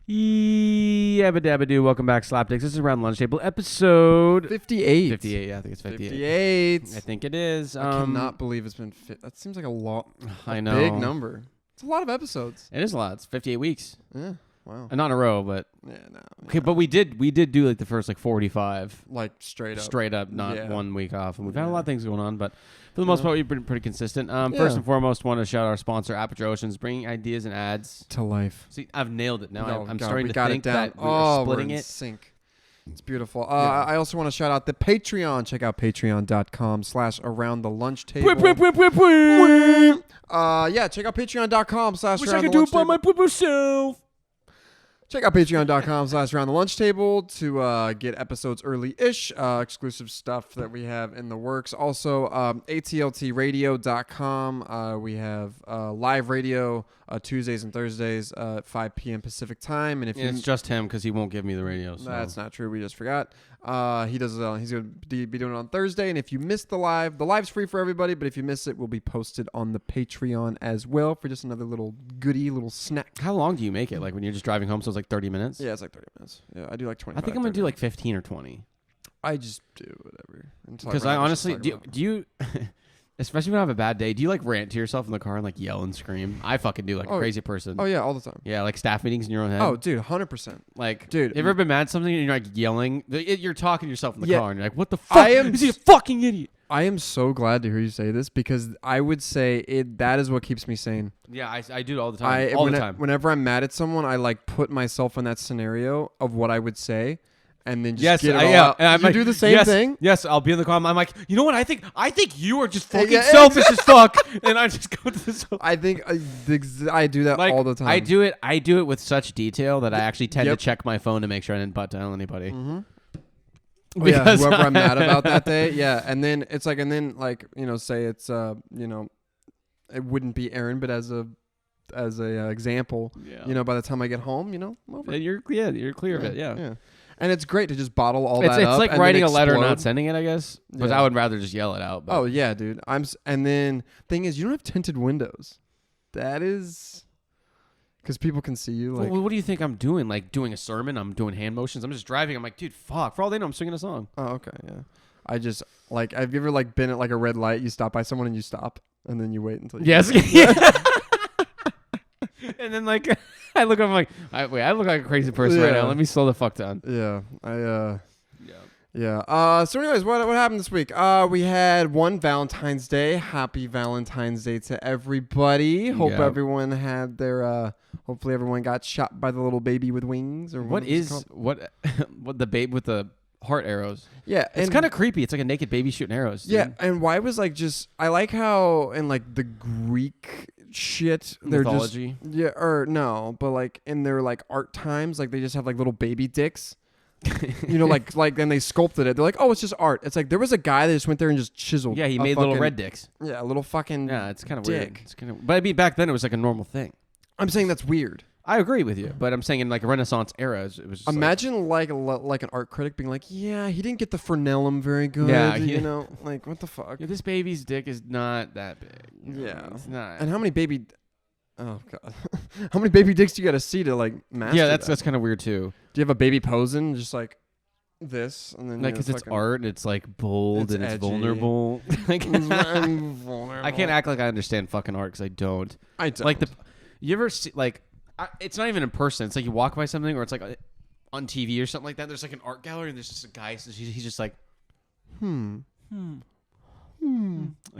Yabba dabba doo. Welcome back, Slapdicks. This is Around the Lunch Table, episode 58. 58. Yeah, I think it's 58. 58. I think it is. I cannot believe it's been. That seems like a lot. I know. Big number. It's a lot of episodes. It is a lot. It's 58 weeks. Yeah. Wow. And not in a row, but Yeah. No. okay. Yeah. But we did do like the first like 45 Like straight up. not 1 week off, and we've had a Yeah. lot of things going on, but for the most part, we've been pretty consistent. First and foremost, want to shout out our sponsor, Aperture Oceans, bringing ideas and ads To life. See, I've nailed it now. No, I'm God, starting we to got think it down. that we're splitting we're in it. sync. It's beautiful. Yeah. I also want to shout out the Patreon. Check out patreon.com/aroundthelunchtable. Yeah, check out patreon.com/aroundthelunchtable. Wish I could do it by my myself. Check out patreon.com/aroundthelunchtable to get episodes early-ish, exclusive stuff that we have in the works. Also, atltradio.com. We have live radio Tuesdays and Thursdays at 5 p.m. Pacific time. And if It's just him because he won't give me the radio. So. That's not true. We just forgot. He does. He's going to be doing it on Thursday. And if you missed the live's free for everybody. But if you miss it, will be posted on the Patreon as well for just another little goodie, little snack. How long do you make it? Like when you're just driving home, so it's like 30 minutes? Yeah, it's like 30 minutes. Yeah, I do like 20. I think I'm going to do like 15 or 20. I just do whatever. Because I honestly, do you, especially when I have a bad day, do you like rant to yourself in the car and like yell and scream? I fucking do like a crazy person. Oh, yeah, all the time. Yeah, like staff meetings in your own head. Oh, dude, 100%. Like, dude, have you ever been mad at something and you're like yelling? You're talking to yourself in the car and you're like, what the fuck? Is he a fucking idiot? I am so glad to hear you say this because I would say that is what keeps me sane. Yeah, I do it all the time. All the time. Whenever I'm mad at someone, I like put myself in that scenario of what I would say. And then just get it all out. And you do the same thing? Yes, I'll be in the car. I'm like, you know what? I think you are just fucking selfish as fuck. And I just go to this. I think I do that all the time. I do it with such detail that I actually tend to check my phone to make sure I didn't butt dial anybody. Mm-hmm. Because whoever I'm mad about that day, and then it's like, say it's it wouldn't be Aaron, but as a example, by the time I get home, I'm over. You're clear of it, yeah. And it's great to just bottle all that up. It's like writing a letter and explode. not sending it, I guess. Because I would rather just yell it out. But. Oh yeah, dude. And then thing is, you don't have tinted windows. That is because people can see you. Like, well, what do you think I'm doing? Like doing a sermon? I'm doing hand motions. I'm just driving. I'm like, dude, fuck. For all they know, I'm singing a song. Oh, okay, yeah. I just like. Have you ever been at like a red light? You stop by someone and you stop, and then you wait until. Yes. And then I look, I'm like, I look like a crazy person right now. Let me slow the fuck down. Yeah. So anyways, what happened this week? We had one Valentine's Day. Happy Valentine's Day to everybody. Hope everyone had their. Hopefully everyone got shot by the little baby with wings. Or what the babe with the heart arrows? Yeah, it's kind of creepy. It's like a naked baby shooting arrows. Dude. Yeah, and why was I like how in like the Greek shit they're mythology. But in their like art times, like they just have like little baby dicks. like then they sculpted it. They're like, oh, it's just art. It's like there was a guy that just went there and just chiseled. Yeah, he made little red dicks. Yeah, a little fucking. Yeah, it's kind of dick. weird. It's kind of, but I mean, back then it was like a normal thing. I'm saying that's weird. I agree with you, but I'm saying in like a Renaissance era, it was. Just imagine like an art critic being like, yeah, he didn't get the frenellum very good. Yeah, like what the fuck? Yeah, this baby's dick is not that big. Yeah, it's not. And how many baby? Oh god, how many baby dicks do you got to see to like master? Yeah, that's kind of weird too. Do you have a baby posing just like this and then because it's art, it's like bold and it's vulnerable. Like, vulnerable. I can't act like I understand fucking art because I don't. Like you ever see like. It's not even in person. It's like you walk by something, or it's like on TV or something like that. There's like an art gallery, and there's just a guy. So he's just like, I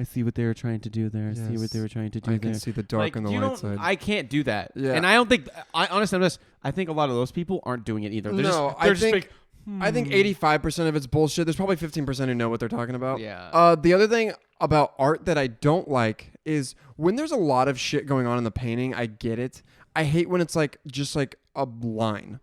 see what they were trying to do there. I see what they were trying to do there. I can see the dark and the light side. I can't do that. Yeah. And I don't think. Honestly, I think a lot of those people aren't doing it either. I think 85% of it's bullshit. There's probably 15% who know what they're talking about. Yeah. The other thing about art that I don't like is when there's a lot of shit going on in the painting. I get it. I hate when it's like just like a line,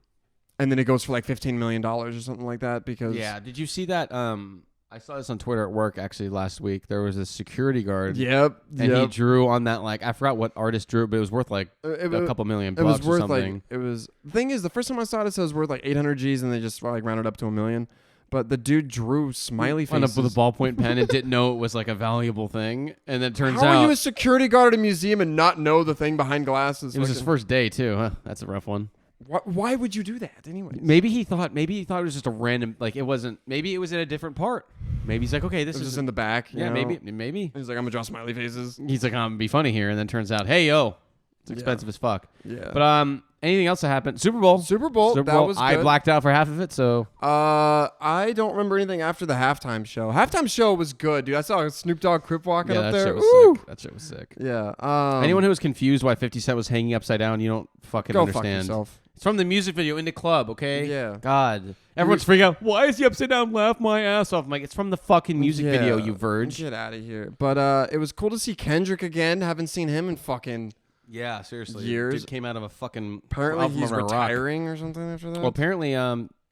and then it goes for like $15 million or something like that. Because did you see that? I saw this on Twitter at work actually last week. There was a security guard. Yep. And he drew on that I forgot what artist drew it, but it was worth like a couple $1 million bucks. It was worth or something. The thing is, the first time I saw it, it said it was worth like 800 G's, and they just like rounded up to $1 million. But the dude drew smiley faces with a ballpoint pen and didn't know it was like a valuable thing. And then it turns out... How are you a security guard at a museum and not know the thing behind glasses? It was his first day too, huh? That's a rough one. Why would you do that anyway? Maybe he thought it was just a random, like it wasn't. Maybe it was in a different part. Maybe he's like, okay, this is just in the back. Yeah, you know? maybe. He's like, I'm gonna draw smiley faces. He's like, I'm gonna be funny here, and then turns out, hey yo, it's expensive as fuck. Yeah. But anything else that happened? Super Bowl. That was good. I blacked out for half of it, so. I don't remember anything after the halftime show. Halftime show was good, dude. I saw Snoop Dogg Crip walking up there. That shit was sick. Yeah. Anyone who was confused why 50 Cent was hanging upside down, you don't fucking Go understand. fuck yourself. It's from the music video in the club, okay? Yeah. God. Everyone's freaking out. Why is he upside down? Laugh my ass off. I'm like, it's from the fucking music video, you verge. Get out of here. But it was cool to see Kendrick again. Haven't seen him in fucking seriously. years. Dude came out of a fucking. Apparently he's retiring or something after that. Well, apparently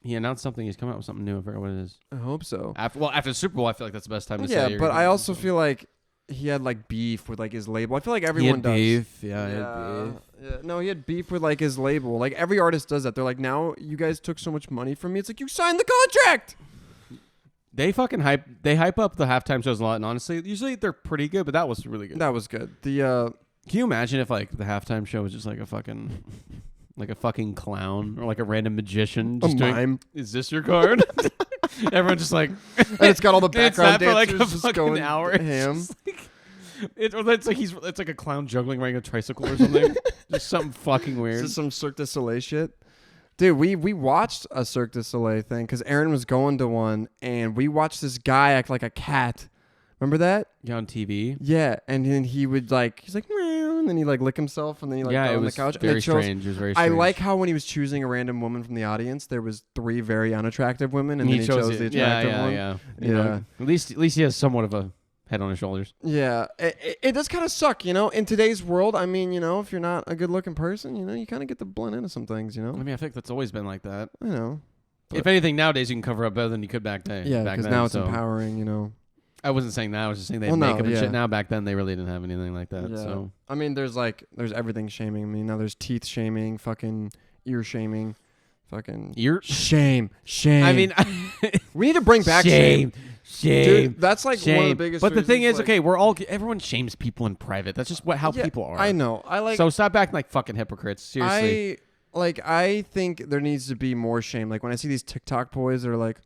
he announced something. He's coming out with something new. I forgot what it is. I hope so. After the Super Bowl, I feel like that's the best time to say. Yeah, but I also feel like he had like beef with like his label. I feel like everyone does. Beef. Yeah, he had beef. Yeah, no, he had beef with like his label. Like every artist does that. They're like, now you guys took so much money from me. It's like you signed the contract. They fucking hype up the halftime shows a lot, and honestly, usually they're pretty good. But that was really good. That was good. Can you imagine if like the halftime show was just like a fucking clown or like a random magician just doing, mime? Is this your card? Everyone just like, and it's got all the background dancers for like a just fucking going hour. Ham. It's like a clown juggling riding a tricycle or something. Just something fucking weird. This is some Cirque du Soleil shit. Dude, we watched a Cirque du Soleil thing because Aaron was going to one, and we watched this guy act like a cat. Remember that? Yeah, on TV. Yeah, and then he's like, meow, and then he like lick himself, and then he like go on the couch. Very strange. It was very strange. I like how when he was choosing a random woman from the audience, there was 3 very unattractive women, and then he chose the attractive one. Yeah. You know, at least he has somewhat of a head on his shoulders. Yeah, it does kind of suck, you know. In today's world, I mean, you know, if you're not a good-looking person, you know, you kind of get to blend into some things, you know. I mean, I think that's always been like that. I know. If anything, nowadays you can cover up better than you could back then. Yeah, because now it's empowering, you know. I wasn't saying that. I was just saying they have makeup and shit now. Back then, they really didn't have anything like that. Yeah. So I mean, there's everything shaming. I mean, now there's teeth shaming, fucking ear shaming, fucking ear shame. I mean, we need to bring back shame. Dude, that's like one of the biggest. But the thing is, okay, everyone shames people in private. That's just how people are. I know. So stop acting like fucking hypocrites. Seriously. I think there needs to be more shame. Like when I see these TikTok boys that are like,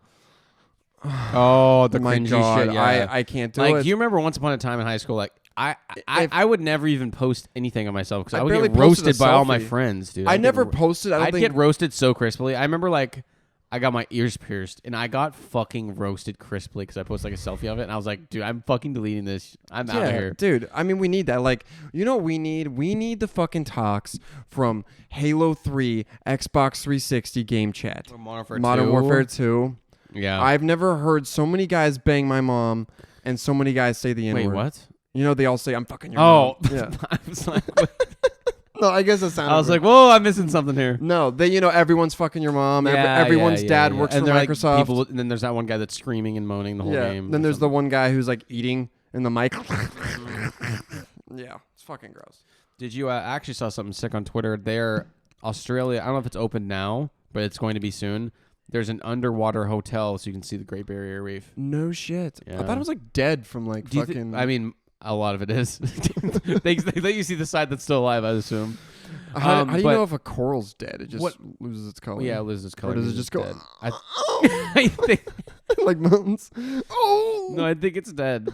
oh, the my cringy God, shit. Yeah. I can't do it. Like, do you remember once upon a time in high school, like I would never even post anything on myself because I would get roasted by all my friends, dude. I never posted. I'd get roasted so crisply. I remember like I got my ears pierced and I got fucking roasted crisply because I posted like a selfie of it and I was like, dude, I'm fucking deleting this. I'm out of here, dude. I mean, we need that. Like, you know what we need? We need the fucking talks from Halo 3, Xbox 360 game chat, Modern Warfare 2. Yeah, I've never heard so many guys bang my mom and so many guys say the N-word. Wait, what? You know, they all say, I'm fucking your mom. Yeah. I was like, no, I guess it sounded I was like, whoa, I'm missing something here. No, everyone's fucking your mom. Everyone's dad works for Microsoft. Like people, and then there's that one guy that's screaming and moaning the whole game. Then there's the one guy who's like eating in the mic. Yeah, it's fucking gross. Did you actually saw something sick on Twitter? Australia, I don't know if it's open now, but it's going to be soon. There's an underwater hotel so you can see the Great Barrier Reef. No shit. Yeah. I thought it was like dead from like fucking... I mean, a lot of it is. they let you see the side that's still alive, I assume. How do you know if a coral's dead? It just loses its color. Yeah, it loses its color. Or does it just go... Dead. I think... like mountains? Oh! No, I think it's dead.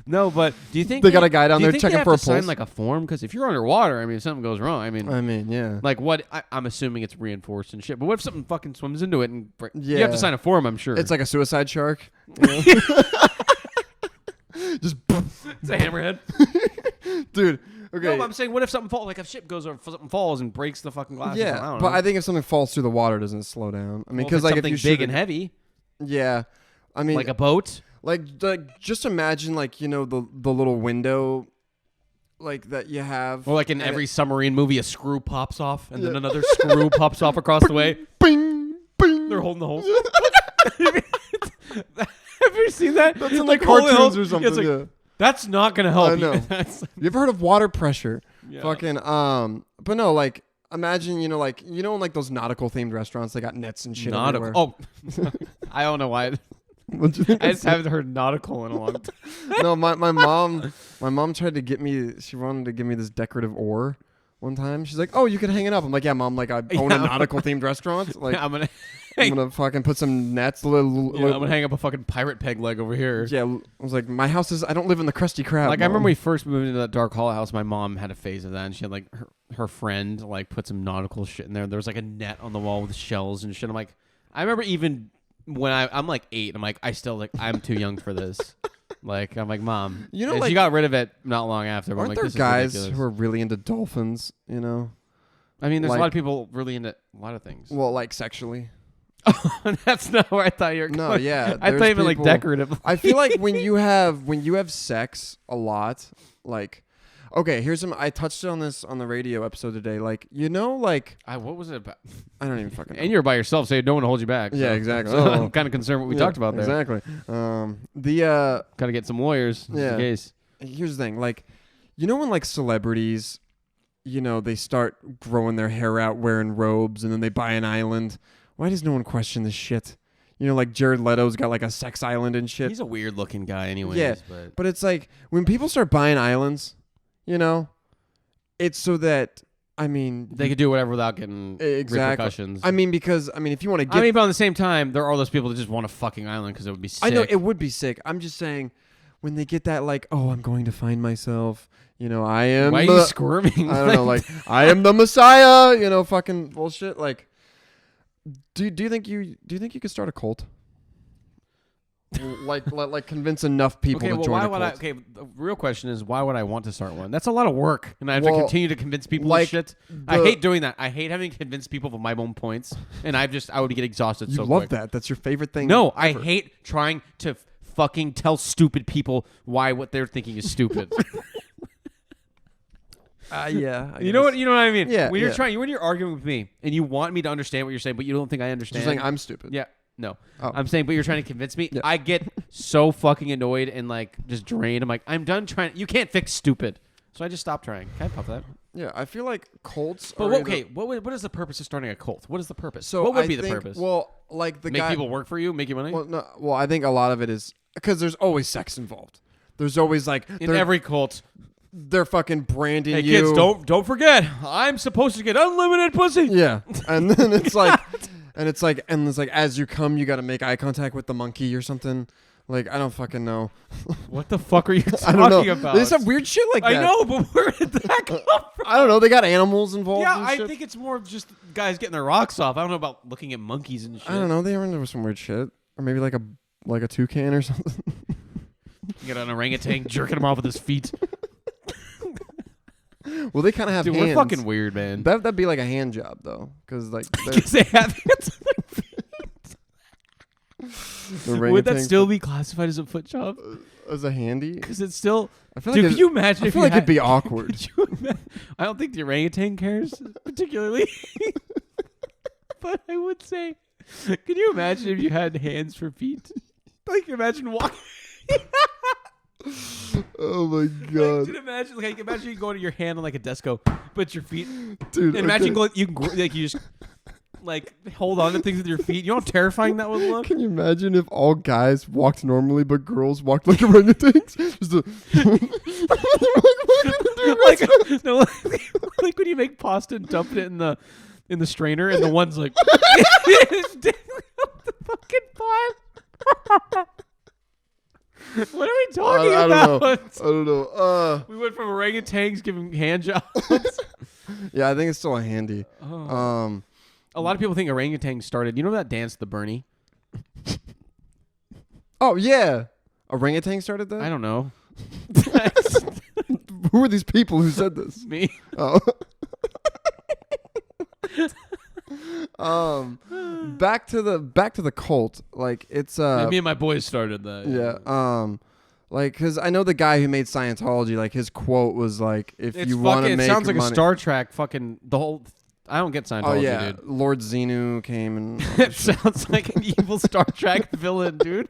No, but do you think they got a guy down there checking for a pulse? Sign like a form because if you're underwater, I mean, if something goes wrong, I mean, yeah. Like what? I'm assuming it's reinforced and shit. But what if something fucking swims into it and you have to sign a form? I'm sure it's like a suicide shark. You know? Just it's a hammerhead, dude. Okay. No, but I'm saying, what if something falls? Like if ship goes or something falls and breaks the fucking glass. Yeah, I don't know. But I think if something falls through the water, it doesn't slow down. I mean, because like if you big and heavy. Yeah, I mean, like a boat. Like just imagine like the little window like that you have. Or like in every submarine movie, a screw pops off and then another screw pops off across the way. Bing, bing. They're holding the hole. Have you seen that? That's in like cartoons or something. Yeah, like, that's not gonna help. I know. You ever heard of water pressure? Yeah. Fucking but no, like imagine in like those nautical themed restaurants they got nets and shit everywhere. Oh, I don't know why. What'd you think? I just haven't heard nautical in a long time. No, my mom tried to get me. She wanted to give me this decorative oar, one time. She's like, "Oh, you can hang it up." I'm like, "Yeah, Mom. Like, I own a nautical themed restaurant. Like, I'm gonna fucking put some nets. I'm gonna hang up a fucking pirate peg leg over here." Yeah, I was like, "My house is. I don't live in the Krusty Krab." Like, Mom. I remember we first moved into that dark hall house. My mom had a phase of that, and she had like her friend like put some nautical shit in there. There was like a net on the wall with shells and shit. I'm like, I remember even when I'm like 8, I'm like, I'm too young for this. Like, I'm like, Mom. You know, and like, she got rid of it not long after. Aren't like, there this guys is who are really into dolphins? You know. I mean, there's like, a lot of people really into a lot of things. Well, like sexually. That's not where I thought you were going. No, yeah. I thought you meant like decorative. I feel like when you have sex a lot, like, okay, here's some. I touched on this on the radio episode today. Like, you know, like, what was it about? I don't even fucking know. And you're by yourself, so no one holds you back. Yeah, exactly. So I'm kind of concerned what we talked about there. Exactly. Gotta get some lawyers. Yeah. In case. Here's the thing, like, you know when like celebrities, you know, they start growing their hair out, wearing robes, and then they buy an island. Why does no one question this shit? You know, like Jared Leto's got like a sex island and shit. He's a weird looking guy anyways. Yeah, but it's like when people start buying islands, you know, it's so that, I mean... They could do whatever without getting repercussions. I mean, because, if you want to get... but on the same time, there are those people that just want a fucking island because it would be sick. I know, it would be sick. I'm just saying, when they get that, like, oh, I'm going to find myself, you know, I am... Why are you squirming? I don't know, like, I am the Messiah, you know, fucking bullshit, like... Do you think you could start a cult? like convince enough people to join a cult? The real question is, why would I want to start one? That's a lot of work, and I have to continue to convince people of shit. I hate doing that. I hate having to convince people of my own points, and I would get exhausted so quick. You love that. That's your favorite thing. No, ever. I hate trying to fucking tell stupid people why what they're thinking is stupid. Yeah. You know what I mean? Yeah. When you're arguing with me and you want me to understand what you're saying, but you don't think I understand. You're saying I'm stupid. Yeah. No. Oh. I'm saying, but you're trying to convince me. Yeah. I get so fucking annoyed and like just drained. I'm like, I'm done trying. You can't fix stupid. So I just stopped trying. Can I pop that? Yeah, I feel like cults. But what is the purpose of starting a cult? What is the purpose? So what would be the purpose? Well, like make people work for you, make you money. Well, I think a lot of it is because there's always sex involved. There's always like in every cult. They're fucking branding you. Hey kids, don't forget, I'm supposed to get unlimited pussy. Yeah, and then it's like, and it's like as you come, you got to make eye contact with the monkey or something. Like, I don't fucking know. What the fuck are you talking about? There's some weird shit like that. I know, but where did that come from? I don't know. They got animals involved. Yeah, and I shit. think it's more of just guys getting their rocks off. I don't know about looking at monkeys and shit. I don't know. They were into some weird shit, or maybe like a toucan or something. You get an orangutan jerking him off with his feet. Well, they kind of have Dude, hands. we're fucking weird, man. That'd be like a hand job, though, because like they have hands on their feet. Would that still be classified as a foot job? As a handy? Because it's still. I feel like could you imagine? I feel like it'd be awkward. I don't think the orangutan cares particularly, but I would say, could you imagine if you had hands for feet? Like, imagine walking. Oh my god! Imagine you go to your hand on like a desk, but your feet, dude. And imagine you just like hold on to things with your feet. You know how terrifying that would look. Can you imagine if all guys walked normally, but girls walked like orangutans? Like when you make pasta and dump it in the strainer, and the one's like the fucking pot. What are we talking about? I don't know. We went from orangutans giving hand jobs. Yeah, I think it's still a handy. Oh. A lot of people think orangutans started. You know that dance, the Bernie? Oh yeah, orangutan started that. I don't know. Who are these people who said this? Me. Oh. Back to the cult. Like it's me and my boys started that. Yeah. Like, cause I know the guy who made Scientology. Like his quote was like, "If you want to make it sounds like money, a Star Trek fucking the whole." I don't get Scientology, oh yeah, dude. Lord Xenu came and. It sounds like an evil Star Trek villain, dude.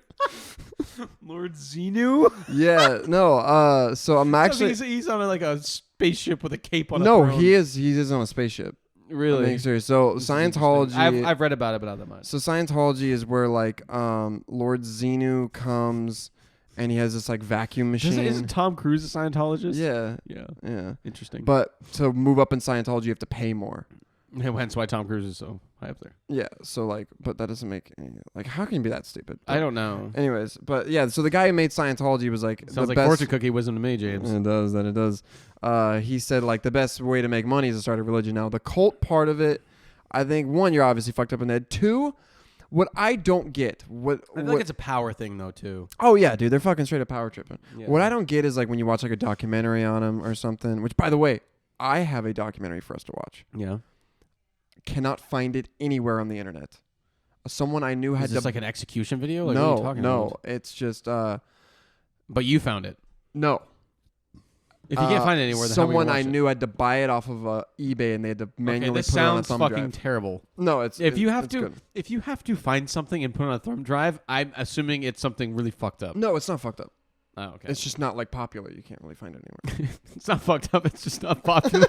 Lord Xenu. Yeah. No. So I'm actually. He's on like a spaceship with a cape on. No, a throne. he is. He is on a spaceship. Really? I'm being serious. So Scientology. I've read about it, but not that much. So Scientology is where like Lord Xenu comes and he has this like vacuum machine. Isn't Tom Cruise a Scientologist? Yeah. Interesting. But to move up in Scientology, you have to pay more. Hence why Tom Cruise is so high up there. Yeah, so like, but that doesn't make like, how can you be that stupid? But I don't know. Anyways, but yeah, so the guy who made Scientology was like, sounds like fortune cookie wisdom to me, James. It does. He said like the best way to make money is to start a religion. Now the cult part of it, I think one, you're obviously fucked up in the head. Two, what I don't get, I feel like it's a power thing though too. Oh yeah, dude, they're fucking straight up power tripping. Yeah. What I don't get is like when you watch like a documentary on them or something. Which, by the way, I have a documentary for us to watch. Yeah. Cannot find it anywhere on the internet. Someone I knew had Is this like an execution video? Like, no, what are you talking about? It's just. But you found it. No. If you can't find it anywhere, then someone I knew had to buy it off of eBay, and they had to manually put it on a thumb drive. This sounds fucking terrible. No, if you have to find something and put it on a thumb drive, I'm assuming it's something really fucked up. No, it's not fucked up. Oh, okay. It's just not like popular. You can't really find it anywhere. It's not fucked up. It's just not popular.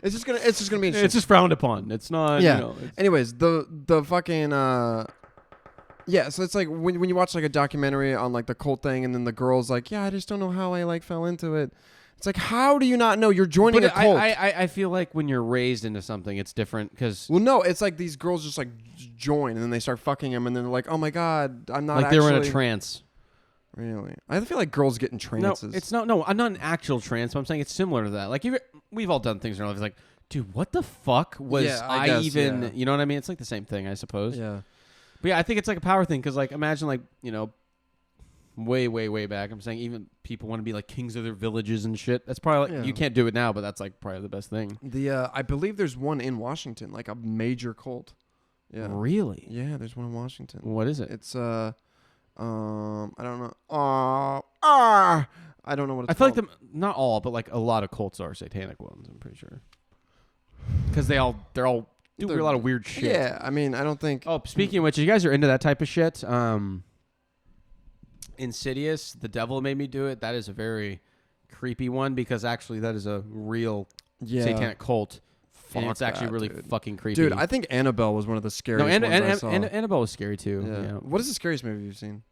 It's just gonna be interesting. It's just frowned upon. It's not. Yeah. You know, Anyways, the fucking yeah. So it's like when you watch like a documentary on like the cult thing, and then the girl's like, yeah, I just don't know how I like fell into it. It's like, how do you not know you're joining a cult? I feel like when you're raised into something, it's different because. Well, no, it's like these girls just like join, and then they start fucking him, and then they're like, oh my god, I'm not. Like they were in a trance. Really? I feel like girls get in trances. No, it's not. No, I'm not an actual trance. But I'm saying it's similar to that. Like we've all done things in our lives. Like, dude, what the fuck was I guess, even? Yeah. You know what I mean? It's like the same thing, I suppose. Yeah. But yeah, I think it's like a power thing because, like, imagine like way back. I'm saying even people want to be like kings of their villages and shit. That's probably like, you can't do it now, but that's like probably the best thing. I believe there's one in Washington, like a major cult. Yeah. Really? Yeah, there's one in Washington. What is it? It's I don't know. I don't know what it's I feel called. like not all, but like a lot of cults are satanic ones. I'm pretty sure because they're all do a lot of weird shit. Yeah, I mean, I don't think. Oh, speaking of which, you guys are into that type of shit. Insidious, The Devil Made Me Do It. That is a very creepy one because actually that is a real satanic cult. And it's actually really fucking creepy. Dude, I think Annabelle was one of the scariest ones I saw. Annabelle was scary too. Yeah. What is the scariest movie you've seen?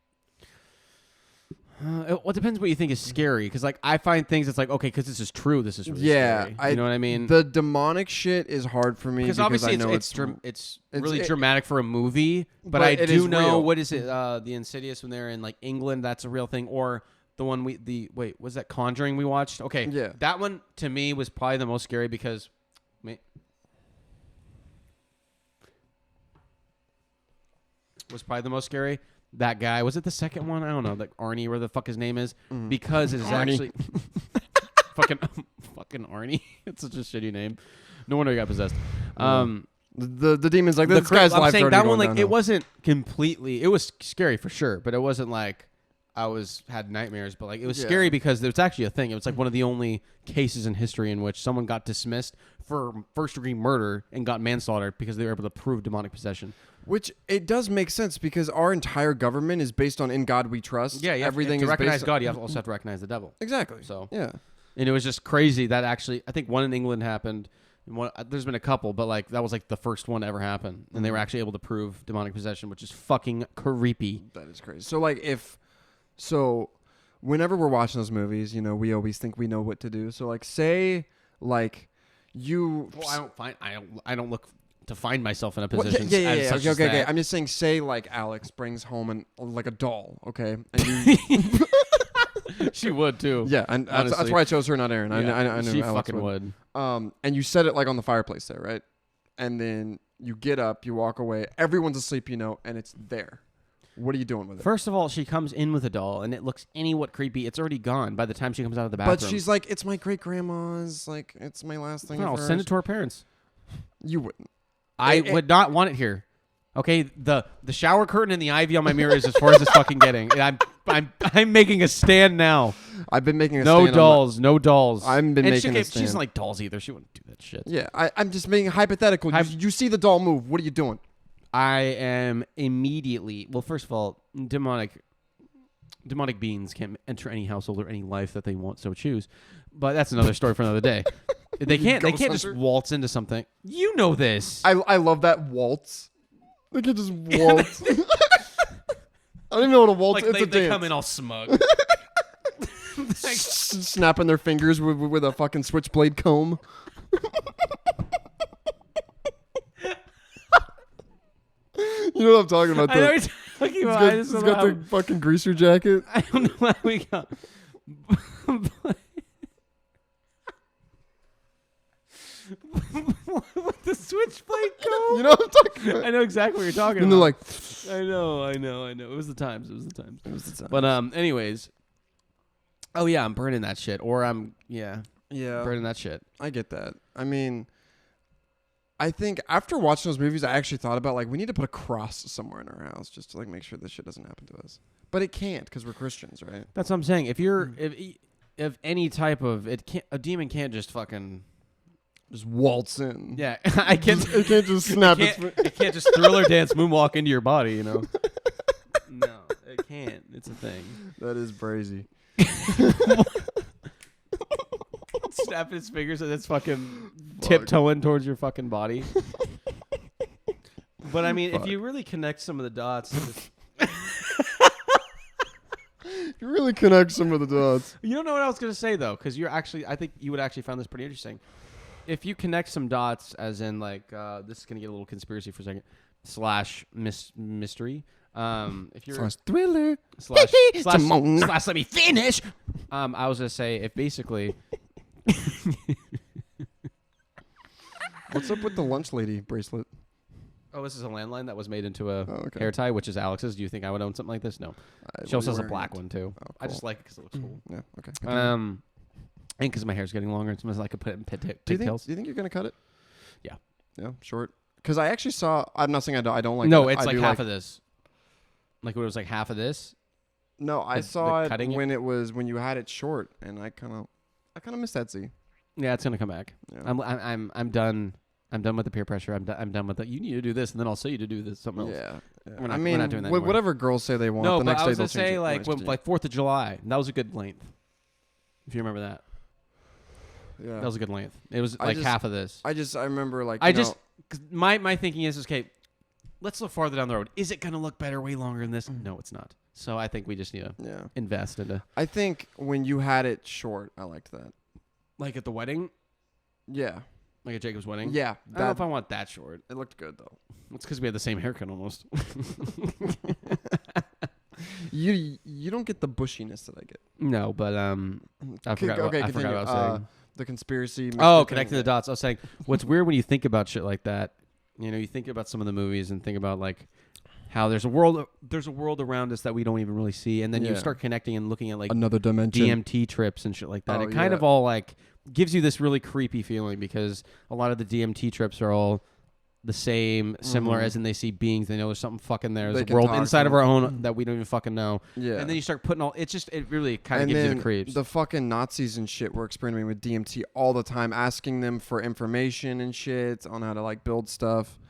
It depends what you think is scary. Because like I find things that's like, okay, because this is true. This is really scary. You know what I mean? The demonic shit is hard for me because obviously I know it's really dramatic for a movie. But I do know what is it? The Insidious when they're in like England. That's a real thing. Or the one was that Conjuring we watched? Okay, yeah, that one to me was probably the most scary because. Was probably the most scary. That guy, was it the second one? I don't know, like Arnie, where the fuck his name is, because it is actually fucking Arnie. It's such a shitty name. No wonder he got possessed. The demon's like this guy's life. I'm saying that one, like it wasn't completely. It was scary for sure, but it wasn't like I had nightmares. But like it was scary because it's actually a thing. It was like one of the only cases in history in which someone got dismissed for first-degree murder and got manslaughter because they were able to prove demonic possession. Which it does make sense because our entire government is based on "In God We Trust." Yeah, everything to is recognize based God. You also have to recognize the devil. Exactly. So yeah, and it was just crazy that actually I think one in England happened. There's been a couple, but like that was like the first one to ever happen, and they were actually able to prove demonic possession, which is fucking creepy. That is crazy. So like whenever we're watching those movies, we always think we know what to do. So like say like you. Well, I don't look to find myself in a position. Yeah. Okay. I'm just saying. Say like Alex brings home like a doll. Okay. And you, she would too. Yeah, and that's why I chose her, not Aaron. Yeah, I knew she Alex fucking would. And you set it like on the fireplace there, right? And then you get up, you walk away. Everyone's asleep, and it's there. What are you doing with it? First of all, she comes in with a doll, and it looks what creepy. It's already gone by the time she comes out of the bathroom. But she's like, it's my great grandma's. Like, it's my last thing. No, send it to her parents. You wouldn't. I would not want it here. Okay, the shower curtain and the ivy on my mirror is as far as it's fucking getting. And I'm making a stand now. I've been making a stand. No dolls. I've been making a stand. She doesn't like dolls either. She wouldn't do that shit. Yeah, I'm just making hypothetical. You see the doll move. What are you doing? I am immediately. Well, first of all, demonic beings can enter any household or any life that they want so choose. But that's another story for another day. They can't just waltz into something. You know this. I love that waltz. They can just waltz. I don't even know what a waltz is. Like they come in all smug. Snapping their fingers with a fucking switchblade comb. You know what I'm talking about? I know what you're talking about. He's got the fucking greaser jacket. I don't know how we got. With the switchblade comb? You know what I'm talking about? I know exactly what you're talking about. And they're like, I know. It was the times. But anyways. Oh yeah, I'm burning that shit. Or I'm burning that shit. I get that. I mean, I think after watching those movies, I actually thought about like we need to put a cross somewhere in our house just to like make sure this shit doesn't happen to us. But it can't because we're Christians, right? That's what I'm saying. If you're if any type of a demon can't just fucking just waltz in. Yeah, I can't. It can't just snap. It can't just thriller dance moonwalk into your body. You know. No, it can't. It's a thing. That is brazy. Snapping his fingers and it's fucking tiptoeing towards your fucking body. But I mean, if you really connect some of the dots. You really connect some of the dots. You don't know what I was going to say, though, because I think you would actually find this pretty interesting. If you connect some dots, as in, like, this is going to get a little conspiracy for a second, / mystery. If you're / thriller. / let me finish. I was going to say, if basically. What's up with the lunch lady bracelet? Oh, this is a landline that was made into a hair tie, which is Alex's. Do you think I would own something like this? No. She also has a black one, too. Oh, cool. I just like it because it looks cool. Yeah, okay. And because my hair's getting longer, it's almost like I could put it in pigtails. Do you think you're going to cut it? Yeah. Yeah, short? Because I actually saw, I'm not saying I don't like No, it's like half of this. Like when it was like half of this? No, I saw it when you had it short, and I kind of miss that Z. Yeah, it's going to come back. Yeah. I'm done. I'm done with the peer pressure. I'm done with the. You need to do this, and then I'll say you to do this something else. Yeah. We're not doing that anymore. Whatever girls say they want. No, the but next I was day gonna say like 4th of July. That was a good length. If you remember that. Yeah. That was a good length. It was like half of this. I remember like. My thinking is okay. Let's look farther down the road. Is it gonna look better way longer than this? No, it's not. So I think we just need to invest into. I think when you had it short, I liked that. Like at the wedding. Yeah. Like at Jacob's wedding? Yeah. I don't know if I want that short. It looked good, though. It's because we had the same haircut almost. You don't get the bushiness that I get. No, but I forgot what I was saying. The conspiracy. Connecting the dots. I was saying, what's weird when you think about shit like that, you think about some of the movies and think about like how there's a world around us that we don't even really see, and then you start connecting and looking at like another dimension, DMT trips and shit like that. It kind of all like gives you this really creepy feeling because a lot of the DMT trips are all the same, similar, as in they see beings, they know there's something fucking there. There's a world inside of our own that we don't even fucking know. Yeah. And then you start putting it really kind of gives you the creeps. The fucking Nazis and shit were experimenting with DMT all the time, asking them for information and shit on how to like build stuff.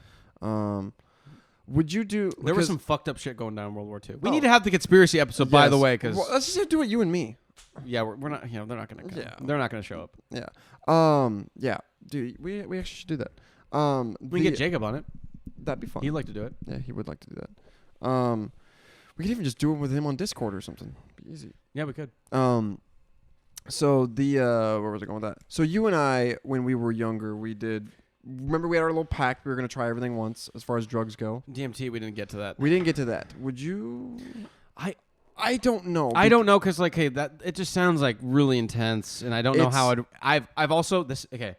Would you do? There was some fucked up shit going down in World War II. We need to have the conspiracy episode, by the way, because let's just do it, you and me. Yeah, we're not. They're not gonna. They're not gonna show up. Yeah. Yeah. Dude, we actually should do that. We can get Jacob on it. That'd be fun. He'd like to do it. Yeah, he would like to do that. We could even just do it with him on Discord or something. It'd be easy. Yeah, we could. So where was I going with that? So you and I, when we were younger, remember we had our little pact. We were going to try everything once as far as drugs go. DMT, we didn't get to that. We didn't get to that. Would you? I don't know. I don't know because like, hey, that it just sounds like really intense, and I don't know how I've also this. Okay,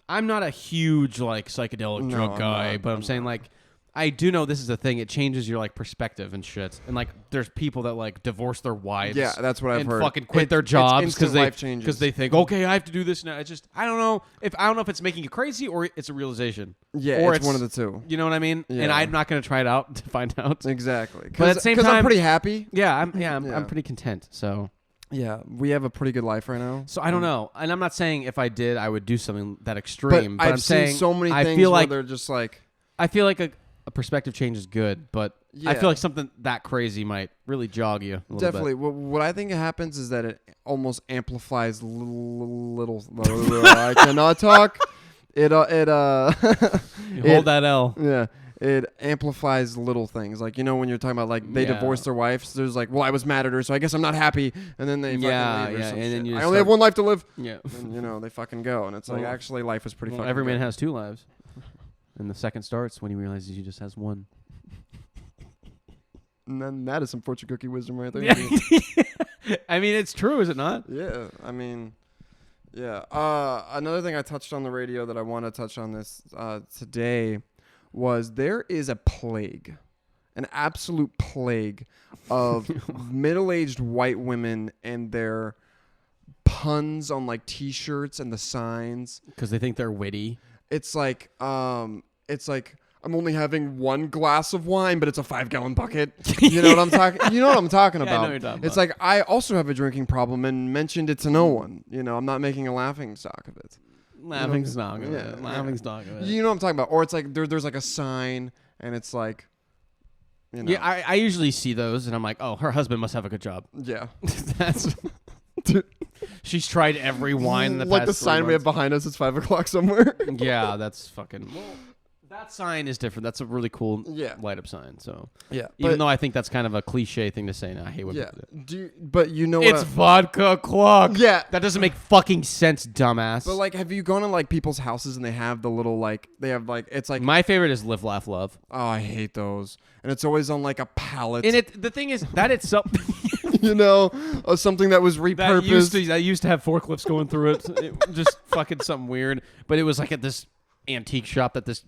I'm not a huge like psychedelic drug guy, but I'm saying like I do know this is a thing. It changes your like perspective and shit. And like there's people that like divorce their wives. Yeah, that's what I've heard. And fucking quit their jobs because they think, okay, I have to do this now. It's just I don't know if it's making you crazy or it's a realization. Yeah, or it's one of the two. You know what I mean? Yeah. And I'm not going to try it out to find out. Exactly. But at the same time, I'm pretty happy. Yeah, I'm pretty content. So. Yeah, we have a pretty good life right now. So I don't know, and I'm not saying if I did, I would do something that extreme. But I'm saying so many things where they're just like. I feel like a perspective change is good, but I feel like something that crazy might really jog you a little Definitely. bit. What I think happens is that it almost amplifies little I cannot talk. You hold that L. Yeah. it amplifies little things. Like, you know, when you're talking about like they divorced their wife, so there's like, well, I was mad at her, so I guess I'm not happy, and then they fucking leave or some shit. Then I only have one life to live. Yeah, and, you know, they fucking go, and it's like actually life is pretty fucking. Every man has 2 lives, and the second starts when he realizes he just has one. And then that is some fortune cookie wisdom right there. I mean, it's true, is it not? Yeah, I mean. Yeah. Another thing I touched on the radio that I want to touch on this today was there is a plague, an absolute plague of middle-aged white women and their puns on like T-shirts and the signs because they think they're witty. It's like I'm only having 1 glass of wine, but it's a 5-gallon bucket. You know what I'm talking? You know what I'm talking about? I know what you're talking about. It's like I also have a drinking problem and mentioned it to no one. You know, I'm not making a laughing stock of it. Laughing stock of it. Laughing stock of it. You know what I'm talking about? Or it's like there's like a sign and it's like, you know. Yeah, I usually see those and I'm like, oh, her husband must have a good job. Yeah. That's. She's tried every wine in the past like the sign we have behind us. It's 5 o'clock somewhere. Yeah, that's fucking. That sign is different. That's a really cool light up sign. So even though I think that's kind of a cliche thing to say, and I hate when people do it. But you know it's vodka clock. Yeah, that doesn't make fucking sense, dumbass. But like, have you gone to like people's houses and they have the little like it's like my favorite is Live Laugh Love. Oh, I hate those, and it's always on like a pallet. And the thing is that itself. You know, something that was repurposed. That used to have forklifts going through it. Just fucking something weird. But it was like at this antique shop that this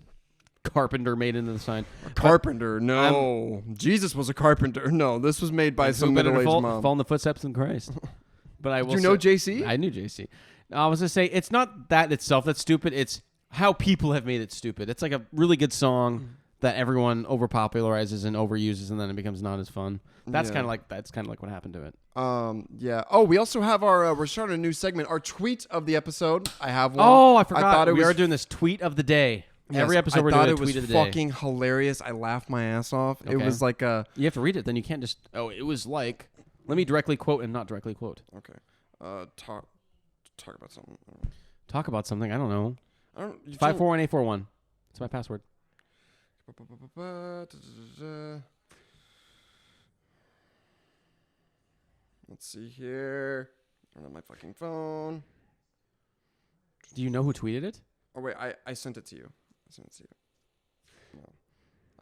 carpenter made into the sign. A carpenter? No. Jesus was a carpenter. No, this was made by some middle-aged mom. Follow in the footsteps of Christ. But I will. Did you know JC? I knew JC. I was gonna say it's not that itself that's stupid. It's how people have made it stupid. It's like a really good song that everyone overpopularizes and overuses, and then it becomes not as fun. That's kind of like what happened to it. Yeah. Oh, we also have our we're starting a new segment. Our tweet of the episode. I have one. Oh, I forgot. We are doing this tweet of the day. Yes, every episode we're doing a tweet of the day. I thought it was fucking hilarious. I laughed my ass off. Okay. It was like a... You have to read it, then you can't just... Oh, it was like... Let me directly quote and not directly quote. Okay. Talk about something. Talk about something. I don't know. 541841. It's my password. Let's see here. I don't have my fucking phone. Do you know who tweeted it? Oh, wait. I sent it to you.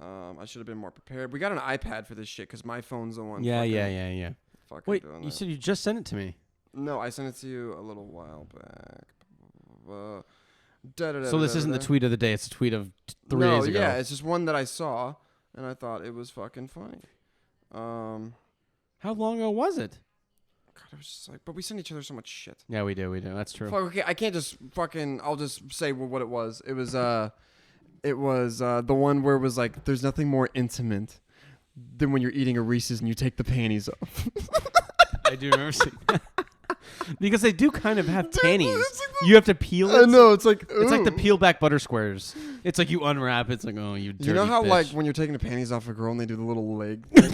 No. I should have been more prepared. We got an iPad for this shit because my phone's the one. Yeah. Wait, you said you just sent it to me. No, I sent it to you a little while back. So this isn't the tweet of the day. It's a tweet of 3 days ago. Yeah, it's just one that I saw, and I thought it was fucking funny. How long ago was it? God, I was just like, but we send each other so much shit. Yeah, we do. That's true. Fuck, okay, I can't just fucking. I'll just say what it was. It was the one where it was like, there's nothing more intimate than when you're eating a Reese's and you take the panties off. I do remember seeing that. Because they do kind of have panties. Like you have to peel it. I know, it's like the peel back butter squares. It's like you unwrap it. It's like, oh, you dirty You know how bitch. like when you're taking the panties off a girl and they do the little leg like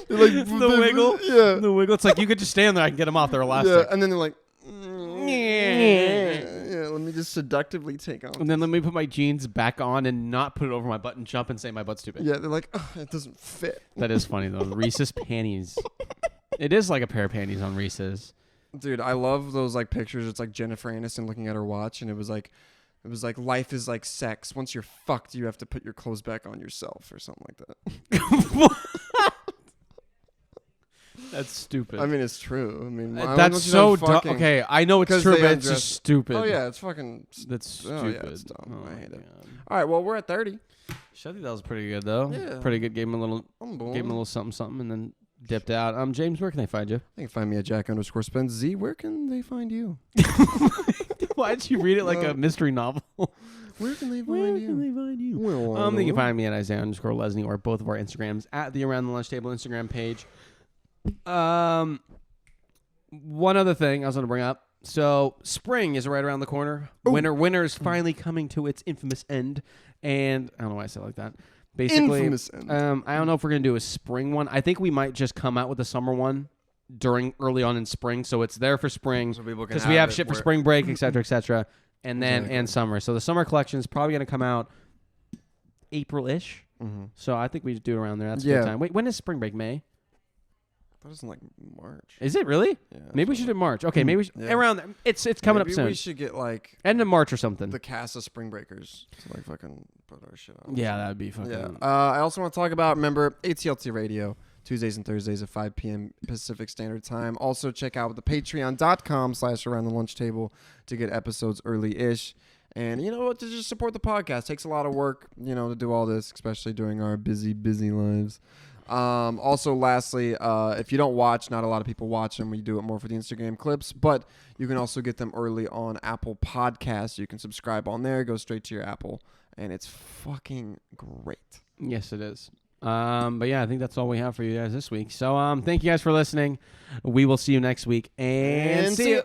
the wiggle? Yeah. The wiggle. It's like you could just stand there, I can get them off. They're elastic. Yeah, and then they're like yeah, let me just seductively take off. And then let me put my jeans back on and not put it over my butt and jump and say my butt's too big. Yeah, they're like, oh, it doesn't fit. That is funny though. Reese's panties. It is like a pair of panties on Reese's. Dude, I love those like pictures. It's like Jennifer Aniston looking at her watch, and it was like life is like sex. Once you're fucked, you have to put your clothes back on yourself or something like that. That's stupid. I mean, it's true. I mean, that's so dumb. Okay, I know it's true, but it's just stupid. Oh yeah, it's fucking. That's stupid. Oh yeah, it's dumb. I hate it. All right, well, we're at 30. I think that was pretty good though. Yeah, pretty good. Gave him a little something, and then dipped out. James, where can they find you? They can find me at Jack_Spence. Z, where can they find you? Why'd you read it like a mystery novel? Where can they find you? Well, they can find me at Isaiah_Lesney or both of our Instagrams at the Around the Lunch Table Instagram page. One other thing I was going to bring up. So spring is right around the corner. Ooh. Winter is finally coming to its infamous end, and I don't know why I say it like that. Basically, infamous end. I don't know if we're going to do a spring one. I think we might just come out with a summer one early on in spring, so it's there for spring because we have shit for spring break, etc., and then and summer. So the summer collection is probably going to come out April-ish. So I think we just do it around there. That's a good time. Wait, when is spring break? May? That isn't like March. Is it really? Yeah. Maybe we should do March. Okay, maybe we should, around there. It's coming up soon. Maybe we should get like end of March or something. The cast of Spring Breakers to like fucking put our shit on. Yeah, that'd be fucking. Yeah. I also want to talk about, remember, ATLT Radio, Tuesdays and Thursdays at 5 p.m. Pacific Standard Time. Also check out the patreon.com/around the lunch table to get episodes early-ish. And you know what? To just support the podcast. Takes a lot of work, to do all this, especially during our busy lives. Also, lastly, if you don't watch, not a lot of people watch them. We do it more for the Instagram clips, but you can also get them early on Apple Podcasts. You can subscribe on there, go straight to your Apple, and it's fucking great. Yes, it is. But yeah, I think that's all we have for you guys this week. So, thank you guys for listening. We will see you next week, and see you.